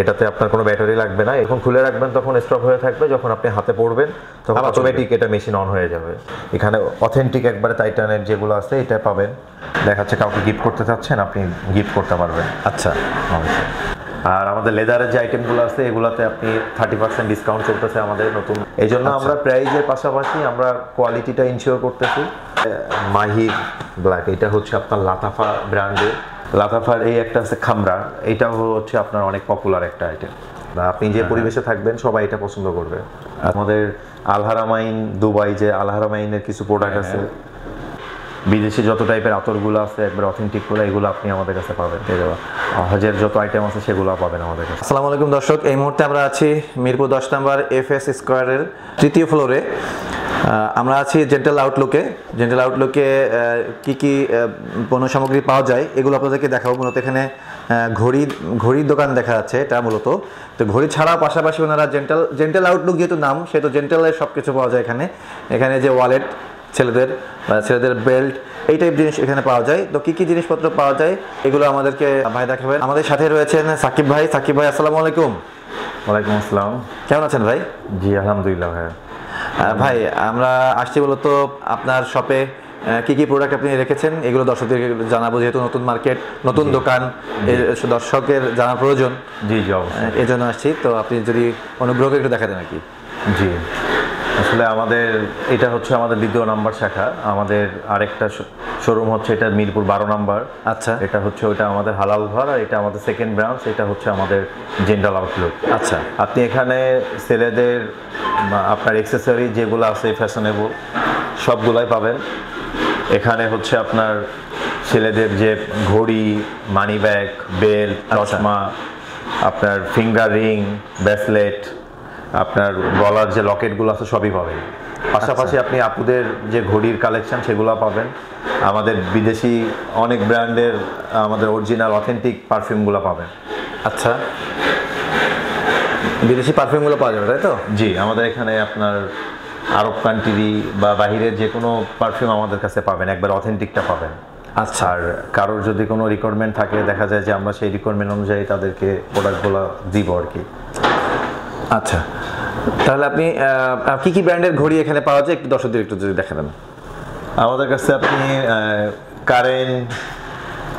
এটাতে আপনার কোনো ব্যাটারি লাগবে না, এখন খুলে রাখবেন তখন স্টপ হয়ে থাকবে, যখন আপনি হাতে পড়বেন তখন অটোমেটিক এটা মেশিন অন হয়ে যাবে। এখানে অথেন্টিক একবারে টাইটানের যেগুলো আছে এটা পাবেন, দেখাচ্ছে কাউকে গিফট করতে চাচ্ছেন আপনি গিফট করতে পারবেন। আচ্ছা। আর আমাদের লেদারের যে আইটেমগুলো আছে এগুলাতে আপনি 30% ডিসকাউন্ট চলতেছে আমাদের নতুন, এই জন্য আমরা প্রাইজের পাশাপাশি আমরা কোয়ালিটিটা ইনশিওর করতেছি। মাহির ব্ল্যাক, এটা হচ্ছে আপনার লাতাফা ব্র্যান্ডের, লাতাফার এই একটা আছে খামরা, এটাও হচ্ছে আপনার অনেক পপুলার একটা আইটেম, আপনি যে পরিবেশে থাকবেন সবাই এটা পছন্দ করবে। আমাদের আলহারামাইন দুবাই, যে আলহারামাইনের কিছু প্রোডাক্ট আছে, বিদেশি যত টাইপের আতরগুলো আছে একবার অথেন্টিকগুলো, এগুলো আপনি আমাদের কাছে পাবেন। হজের যত আইটেম আছে সেগুলো পাবেন আমাদের কাছে। আসসালামু আলাইকুম দর্শক, এই মুহূর্তে আমরা আছি মিরপুর 10 নম্বর FS স্কোয়ারের 3য় ফ্লোরে। আমরা আছি জেন্টাল আউটলুকে। জেন্টাল আউটলুকে কি কি পণ্য সামগ্রী পাওয়া যায় এগুলো আপনাদেরকে দেখাবো। মূলত এখানে ঘড়ির দোকান দেখা যাচ্ছে, এটা মূলত। তো ঘড়ি ছাড়াও পাশাপাশি ওনারা জেন্টাল আউটলুক যেহেতু নাম, সেহেতু জেন্টালের সব কিছু পাওয়া যায় এখানে। এখানে যে ওয়ালেট, ছেলেদের বেল্ট, এই টাইপ জিনিস এখানে পাওয়া যায়। তো কি কি জিনিসপত্র পাওয়া যায় এগুলো আমাদেরকে ভাই দেখাবেন। আমাদের সাথে রয়েছেন সাকিব ভাই। সাকিব ভাই, আসসালামু আলাইকুম। ওয়ালাইকুম আসসালাম। কেমন আছেন ভাই? জি আলহামদুলিল্লাহ। হ্যাঁ ভাই, আমরা আসছি বলতো আপনার শপে কি কি প্রোডাক্ট আপনি রেখেছেন এগুলো দর্শকদেরকে জানাবো, যেহেতু নতুন মার্কেট, নতুন দোকান, দর্শকের জানা প্রয়োজন। জি জি অবশ্যই, এই জন্য আসছি। তো আপনি যদি অনুগ্রহ করে একটু দেখাতেন আর কি। জি আসলে আমাদের এটা হচ্ছে আমাদের 2য় নাম্বার শাখা। আমাদের আরেকটা শোরুম হচ্ছে এটা মিরপুর 12 নাম্বার। আচ্ছা। এটা হচ্ছে ওইটা আমাদের হালাল ঘর, আর এটা আমাদের সেকেন্ড ব্রাঞ্চ, এটা হচ্ছে আমাদের জেন্টাল আউটলুক। আচ্ছা। আপনি এখানে ছেলেদের আপনার অ্যাকসেসরি যেগুলো আছে ফ্যাশনেবল সবগুলাই পাবেন। এখানে হচ্ছে আপনার ছেলেদের যে ঘড়ি, মানি ব্যাগ, বেল্ট, চশমা, আপনার ফিঙ্গার রিং, ব্রেসলেট, আপনার গলার যে লকেটগুলো আছে সবই পাবেন। পাশাপাশি আপনি আপুদের যে ঘড়ির কালেকশন সেগুলো পাবেন। আমাদের বিদেশি অনেক ব্র্যান্ডের আমাদের অরিজিনাল অথেন্টিক পারফিউমগুলো পাবেন। আচ্ছা, বিদেশি পারফিউমগুলো পাওয়া যাবে তাই তো? জি, আমাদের এখানে আপনার আরব কান্ট্রি বা বাহিরের যে কোনো পারফিউম আমাদের কাছে পাবেন, একবার অথেন্টিকটা পাবেন। আচ্ছা। আর কারোর যদি কোনো রিকোয়ারমেন্ট থাকে, দেখা যায় যে আমরা সেই রিকোয়ারমেন্ট অনুযায়ী তাদেরকে প্রোডাক্টগুলো দিব আর কি। আচ্ছা, তাহলে আপনি কি কি ব্র্যান্ডের ঘড়ি এখানে পাওয়া যায় একটু দর্শকদের একটু যদি দেখাবেন। আমাদের কাছে আপনি কারেন্ট,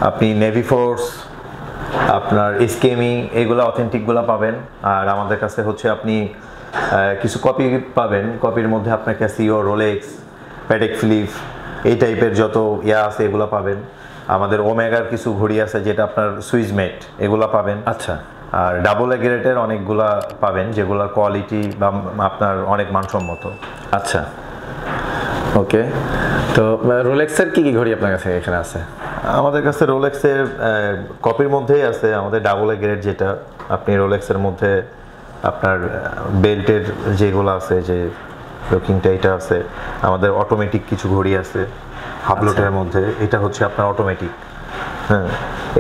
আপনি নেভি ফোর্স, আপনার এসকেমি, এগুলো অথেন্টিকগুলো পাবেন। আর আমাদের কাছে হচ্ছে আপনি কিছু কপি পাবেন। কপির মধ্যে আপনার ক্যাসিও, রোলেক্স, প্যাটেক ফিলিপ, এই টাইপের যত আছে এগুলো পাবেন। আমাদের ওমেগার কিছু ঘড়ি আছে যেটা আপনার সুইস মেট, এগুলো পাবেন। আচ্ছা। আর ডাবল এগ্রেটের অনেকগুলা পাবেন যেগুলোর কোয়ালিটি বা আপনার অনেক মানসম্মত। আচ্ছা, ওকে। তো রোলেক্সের কি কি ঘড়ি আপনার কাছে এখানে আছে? আমাদের কাছে রোলেক্সের কপির মধ্যেই আছে আমাদের ডাবল এগ্রেড, যেটা আপনি রোলেক্সের মধ্যে আপনার বেল্টের যেগুলো আছে, যে লুকিংটা এটা আছে। আমাদের অটোমেটিক কিছু ঘড়ি আছে হাবলোটের মধ্যে, এটা হচ্ছে আপনার অটোমেটিক। হ্যাঁ,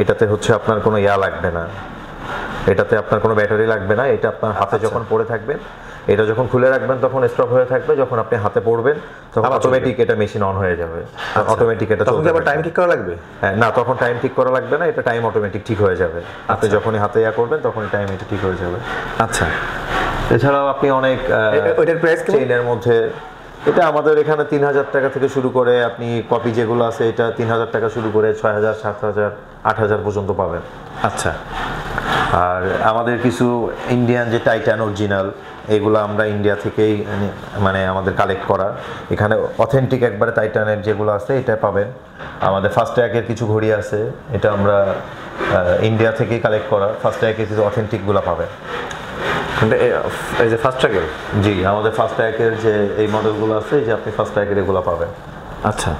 এটাতে হচ্ছে আপনার কোনো লাগবে না, এটাতে আপনার কোনো ব্যাটারি লাগবে না। এটা আপনার হাতে যখন পড়ে থাকবেন, এটা যখন খুলে রাখবেন তখন স্টপ হয়ে থাকবে, যখন আপনি হাতে পড়বেন তখন অটোমেটিক এটা মেশিন অন হয়ে যাবে। অটোমেটিক এটা তখন আবার টাইম ঠিক করা লাগবে? না, তখন টাইম ঠিক করা লাগবে না, এটা টাইম অটোমেটিক ঠিক হয়ে যাবে। আপনি যখনই হাতে করবেন তখনই টাইম এটা ঠিক হয়ে যাবে। আচ্ছা। এছাড়াও আপনি অনেক ওইটার প্রাইস চেইনের মধ্যে, এটা আমাদের এখানে 3000 টাকা থেকে শুরু করে, আপনি কপি যেগুলো আছে এটা 3000 টাকা শুরু করে 6000, 7000, 8000 পর্যন্ত পাবেন। আচ্ছা। আর আমাদের কিছু ইন্ডিয়ান যে টাইটান অরিজিনাল, এগুলো আমরা ইন্ডিয়া থেকেই মানে আমাদের কালেক্ট করা। এখানে অথেন্টিক একবারে টাইটানের যেগুলো আছে এটা পাবেন। আমাদের ফার্স্ট ট্র্যাকের কিছু ঘড়ি আছে, এটা আমরা ইন্ডিয়া থেকেই কালেক্ট করা। ফার্স্ট ট্র্যাকের কিছু অথেন্টিকগুলো পাবেন। এই যে ফার্স্ট ট্র্যাকের? জি, আমাদের ফার্স্ট ট্র্যাকের যে এই মডেলগুলো আছে, যে আপনি ফার্স্ট ট্র্যাকের এগুলো পাবেন। আচ্ছা।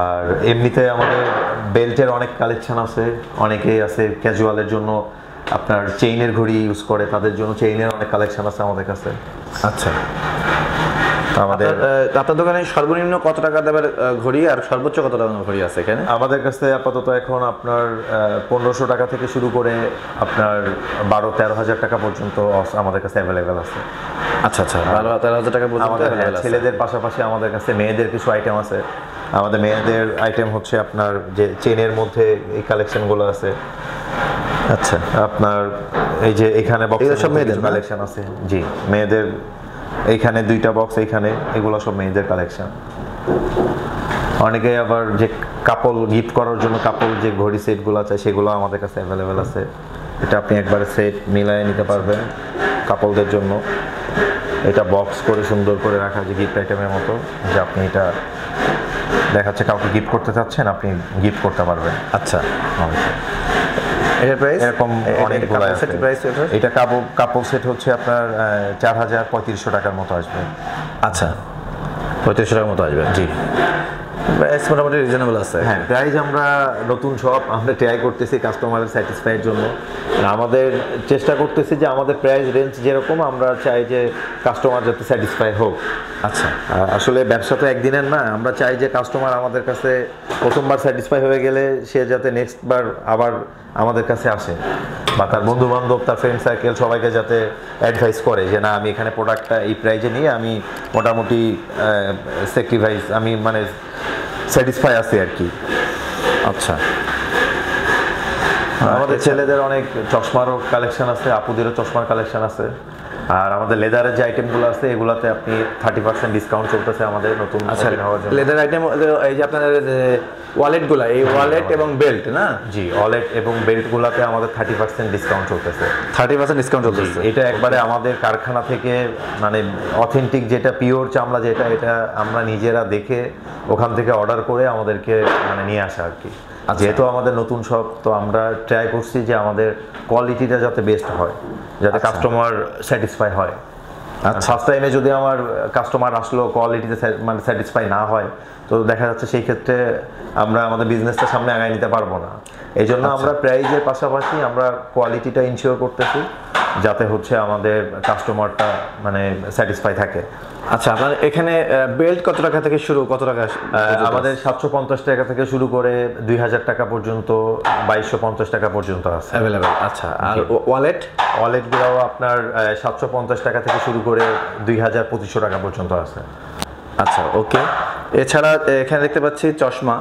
আর এমনিতে আমাদের বেল্টের অনেক কালেকশন আছে। অনেকেই আছে ক্যাজুয়ালের জন্য আপনার চেইনের ঘড়ি ইউজ করে, তাদের জন্য চেইনের অনেক কালেকশন আছে আমাদের কাছে। আচ্ছা। আমাদের আপনার দোকানে সর্বনিম্ন কত টাকা দামের ঘড়ি আর সর্বোচ্চ কত দামের ঘড়ি আছে এখানে? আমাদের কাছে আপাতত এখন আপনার 1500 টাকা থেকে শুরু করে আপনার 12-13 হাজার টাকা পর্যন্ত আমাদের কাছে অ্যাভেলেবেল আছে। আচ্ছা আচ্ছা, 12-13 হাজার টাকা পর্যন্ত আমাদের ছেলেদের পাশাপাশি আমাদের কাছে মেয়েদের কিছু আইটেম আছে। আমাদের মেয়েদের আইটেম হচ্ছে আপনার যে চেনের মধ্যে এই কালেকশনগুলো আছে। আচ্ছা, আপনার এই যে এখানে এগুলো সব মেয়েদের না? কালেকশন আছে। জি, মেয়েদের এইখানে 2টা বক্স, এইখানে এগুলো সব মেয়েদের কালেকশন। অনেকে আবার যে কাপল গিফট করার জন্য কাপল যে ঘড়ি সেটগুলো আছে সেগুলো আমাদের কাছে অ্যাভেলেবেল আছে। এটা আপনি একবারে সেট মিলায়ে নিতে পারবেন কাপলদের জন্য। এটা বক্স করে সুন্দর করে রাখা, যে গিফট আইটেমের মতো, যে আপনি এটা দেখাচ্ছে কাউকে গিফট করতে চাচ্ছেন, আপনি গিফট করতে পারবেন। আচ্ছা, এটার প্রাইস এরকম অনেকগুলো আছে। প্রাইস এটা কাপল সেট হচ্ছে আপনার 4,3500 টাকার মতো আসবে। আচ্ছা, 3500 টাকার মতো আসবে। জি, প্রাইস মোটামুটি রিজনেবল আছে। হ্যাঁ, প্রাইস আমরা নতুন সব আমরা ট্রাই করতেছি কাস্টমারের স্যাটিসফাইয়ের জন্য। আমাদের চেষ্টা করতেছি যে আমাদের প্রাইস রেঞ্জ যেরকম, আমরা চাই যে কাস্টমার যাতে স্যাটিসফাই হোক। আচ্ছা, আসলে ব্যবসা তো একদিনের না, আমরা চাই যে কাস্টমার আমাদের কাছে প্রথমবার স্যাটিসফাই হয়ে গেলে সে যাতে নেক্সট বার আবার আমাদের কাছে আসে, বা তার বন্ধু বান্ধব, তার ফ্রেন্ড সার্কেল সবাইকে যাতে অ্যাডভাইস করে যে না, আমি এখানে প্রোডাক্টটা এই প্রাইজে নিয়ে আমি মোটামুটি স্যাক্রিফাইস, আমি মানে স্যাটিসফাই আছি আর কি। আচ্ছা, আমাদের ছেলেদের অনেক চশমারও কালেকশন আছে, আপুদেরও চশমার কালেকশন আছে। আর আমাদের লেদারের যে আইটেমগুলো আছে এগুলাতে আপনি 30% ডিসকাউন্ট চলতেছে আমাদের নতুন হওয়ার জন্য। লেদার আইটেম এই যে আপনাদের ওয়ালেটগুলো, এই ওয়ালেট এবং বেল্ট না? জি, ওয়ালেট এবং বেল্টগুলোতে আমাদের 30% ডিসকাউন্ট চলতেছে। 30% ডিসকাউন্ট চলতেছে। এটা একবারে আমাদের কারখানা থেকে, মানে অথেন্টিক যেটা পিওর চামড়া, যেটা এটা আমরা নিজেরা দেখে ওখান থেকে অর্ডার করে আমাদেরকে মানে নিয়ে আসা আর কি। যেহেতু আমাদের নতুন সব, তো আমরা ট্রাই করছি যে আমাদের কোয়ালিটিটা যাতে বেস্ট হয়, যাতে কাস্টমার স্যাটিসফাই হয়। ফার্স্ট টাইমে যদি আমার কাস্টমার আসলো কোয়ালিটিতে মানে স্যাটিসফাই না হয়, তো দেখা যাচ্ছে সেই ক্ষেত্রে আমরা আমাদের বিজনেসটা সামনে আগায় নিতে পারবো না। এই জন্য আমরা প্রাইজের পাশাপাশি আমরা কোয়ালিটিটা ইনশিওর করতেছি, যাতে হচ্ছে আমাদের কাস্টমারটা মানে স্যাটিসফাই থাকে। আচ্ছা, আপনার এখানে বেল্ট কত টাকা থেকে শুরু, কত টাকা? আমাদের 750 টাকা থেকে শুরু করে 2000 টাকা পর্যন্ত, 2250 টাকা পর্যন্ত আছে অ্যাভেলেবেল। আচ্ছা, আর ওয়ালেটগুলোও আপনার 750 টাকা থেকে শুরু করে 2200 টাকা পর্যন্ত আছে। আচ্ছা, ওকে। এছাড়া এখানে দেখতে পাচ্ছি চশমা,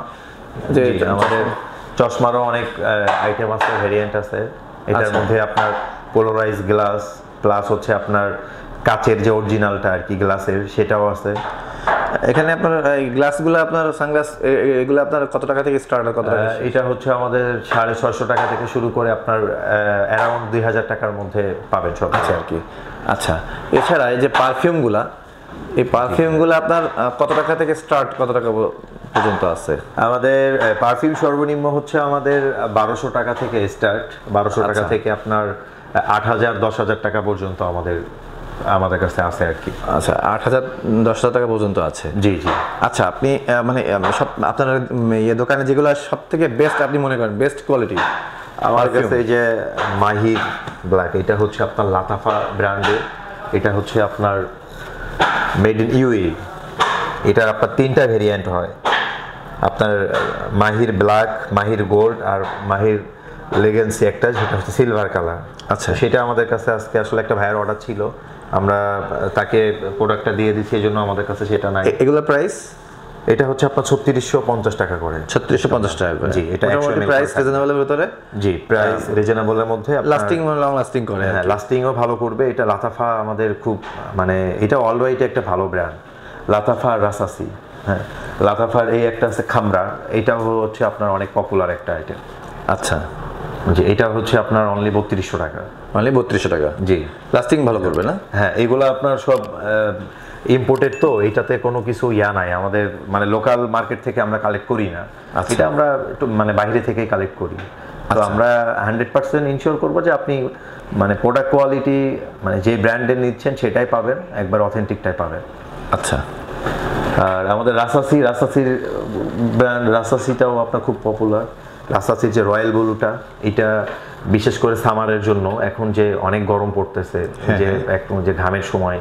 যে আমাদের চশমারও অনেক আইটেম আছে, ভেরিয়েন্ট আছে। এটার মধ্যে আপনার পোলারাইজ গ্লাস, প্লাস হচ্ছে আপনার কাচের যে অরিজিনালটা আর কি গ্লাসের, সেটাও আছে। এখানে আপনার এই গ্লাসগুলো, আপনার সানগ্লাস, এগুলো আপনার কত টাকা থেকে স্টার্ট হয়? কত টাকা? এটা হচ্ছে আমাদের 650 টাকা থেকে শুরু করে আপনার অ্যারাউন্ড 2000 টাকার মধ্যে পাবেন সব আছে আর কি। আচ্ছা, এছাড়া এই যে পারফিউমগুলা, এই পারফিউমগুলো আপনার কত টাকা থেকে স্টার্ট, কত টাকা পর্যন্ত আছে? আমাদের পারফিউম সর্বনিম্ন হচ্ছে আমাদের 1200 টাকা থেকে স্টার্ট। 1200 টাকা থেকে আপনার 8000 10,000 টাকা পর্যন্ত আমাদের কাছে আছে আর কি। আচ্ছা, 8000 10,000 টাকা পর্যন্ত আছে। জি জি। আচ্ছা, আপনি মানে সব আপনার দোকানে যেগুলো সব থেকে বেস্ট আপনি মনে করেন, বেস্ট কোয়ালিটি? আমার কাছে এই যে মাহির ব্ল্যাক, এটা হচ্ছে আপনার লাতাফা ব্র্যান্ডের, এটা হচ্ছে আপনার মেড ইন ইউএই। এটার আপনার 3টা ভেরিয়েন্ট হয়, আপনার মাহির ব্ল্যাক, মাহির গোল্ড আর মাহির লেগেন্সি একটা, যেটা হচ্ছে সিলভার কালার। আচ্ছা, সেটা আমাদের কাছে আজকে আসলে একটা ভাইয়ের অর্ডার ছিল, আমরা তাকে প্রোডাক্টটা দিয়ে দিচ্ছি, এই জন্য আমাদের কাছে সেটা নাই। এগুলোর প্রাইস? এটা হচ্ছে আপনার 3650 টাকা করে। 3650 টাকা করে। জি, এটা প্রাইস রিজনেবলের ভিতরে। জি, প্রাইস রিজনেবলের মধ্যে। লাস্টিং, লং লাস্টিং করে। হ্যাঁ, লাস্টিংও ভালো করবে। এটা লাতাফা আমাদের খুব মানে এটা অলওয়েজ একটা ভালো ব্র্যান্ড, লাতাফা রাসাসি। হ্যাঁ, লাতাফার এই একটা আছে খামরা, এটাও হচ্ছে আপনার অনেক পপুলার একটা আইটেম। আচ্ছা, জি, এটা হচ্ছে আপনার অনলি 3200 টাকা। অনলি 3200 টাকা। জি, লাস্টিং ভালো করবে না? হ্যাঁ, এগুলো আপনার সব ইম্পোর্টেড, তো এটাতে কোনো কিছু নাই, আমাদের মানে লোকাল মার্কেট থেকে আমরা কালেক্ট করি না। এটা আমরা একটু মানে বাইরে থেকেই কালেক্ট করি। তো আমরা 100% ইনশিওর করবো যে আপনি মানে প্রোডাক্ট কোয়ালিটি মানে যে ব্র্যান্ডের নিচ্ছেন সেটাই পাবেন, একবার অথেন্টিকটাই পাবেন। আচ্ছা, আর আমাদের রাসাসির ব্র্যান্ড, রাসাসিটাও আপনার খুব পপুলার। রাসাসির যে রয়্যাল ব্লুটা, এটা বিশেষ করে সামারের জন্য, এখন যে অনেক গরম পড়তেছে, যে একটু যে ঘামের সময়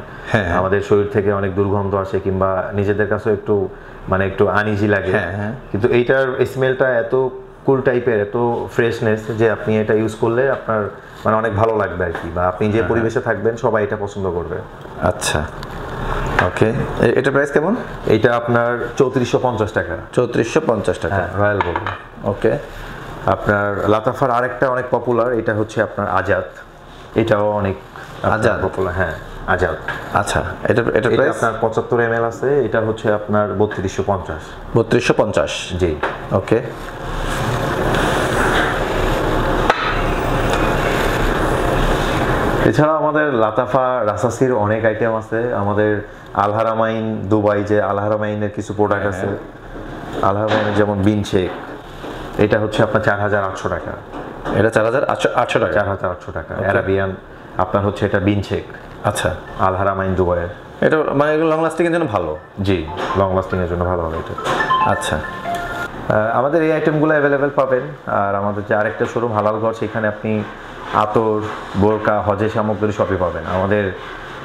আমাদের শরীর থেকে অনেক দুর্গন্ধ আসে, কিংবা নিজেদের কাছে একটু মানে একটু আনইজি লাগে, কিন্তু এইটার স্মেলটা এত কুল টাইপের, এত ফ্রেশনেস, যে আপনি এটা ইউজ করলে আপনার মানে অনেক ভালো লাগবে আর কি, বা আপনি যে পরিবেশে থাকবেন সবাই এটা পছন্দ করবে। আচ্ছা, ওকে। এটা প্রাইস কেমন? এটা আপনার 3450 টাকা। 3450 টাকা, রয়্যাল ব্লু। ওকে। আপনার লাতাফার আরেকটা অনেক পপুলার, এটা হচ্ছে আপনার আজাদ, এটাও অনেক আজাদ? পপুলার, হ্যাঁ আজাদ। আচ্ছা, এটা এটা প্রাইস আপনার 75 ml আছে, এটা হচ্ছে আপনার 3250। 3250। জি। ওকে। এছাড়া আমাদের লাতাফা রাসাসির অনেক আইটেম আছে। আমাদের আলহারামাইন দুবাই, যে আলহারামাইনের কিছু প্রোডাক্ট আছে। আলহারামাইনের যেমন বিন শেক, এটা হচ্ছে আপনার 4800 টাকা। এটা 4800 টাকা। 4800 টাকা। অ্যারাবিয়ান আপনার হচ্ছে এটা বিন শেক। আচ্ছা, আলহারামাইন দুবাইয়ের। এটা মানে এগুলো লং লাস্টিং এর জন্য ভালো। জি, লং লাস্টিং এর জন্য ভালো হবে এটা। আচ্ছা, আমাদের এই আইটেমগুলো অ্যাভেলেবেল পাবেন। আর আমাদের যে আরেকটা শোরুম হালালঘর, সেখানে আপনি আতর, বোরকা, হজের সামগ্রী সবই পাবেন। আমাদের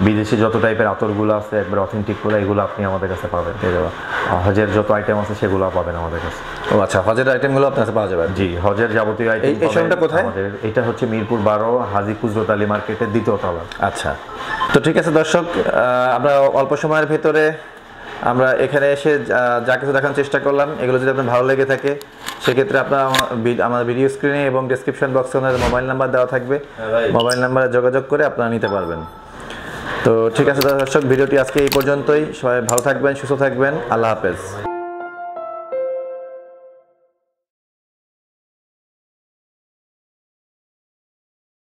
বিদেশি যত টাইপের আতরগুলো আছে একবার অথেন্টিকগুলো, এগুলো আপনি আমাদের কাছে পাবেন। হজের যত আইটেম আছে সেগুলো পাবেন আমাদের কাছে। ও আচ্ছা, হজের আইটেমগুলো আপনার কাছে পাওয়া যাবে? জি, হজের যাবতীয় আইটেম। এই শোরুমটা কোথায়? আমাদের এটা হচ্ছে মিরপুর 12 হাজী কুজরত আলী মার্কেটের 2য় তলা। আচ্ছা, তো ঠিক আছে দর্শক, আমরা অল্প সময়ের ভেতরে আমরা এখানে এসে যা কিছু দেখানোর চেষ্টা করলাম, এগুলো যদি আপনার ভালো লেগে থাকে সেক্ষেত্রে আপনার আমাদের ভিডিও স্ক্রিনে এবং ডেসক্রিপশন বক্সে ওনার মোবাইল নাম্বার দেওয়া থাকবে, মোবাইল নাম্বারে যোগাযোগ করে আপনারা নিতে পারবেন। তো ঠিক আছে দর্শক, ভিডিওটি আজকে এই পর্যন্তই। সবাই ভালো থাকবেন, সুস্থ থাকবেন, আল্লাহ হাফেজ।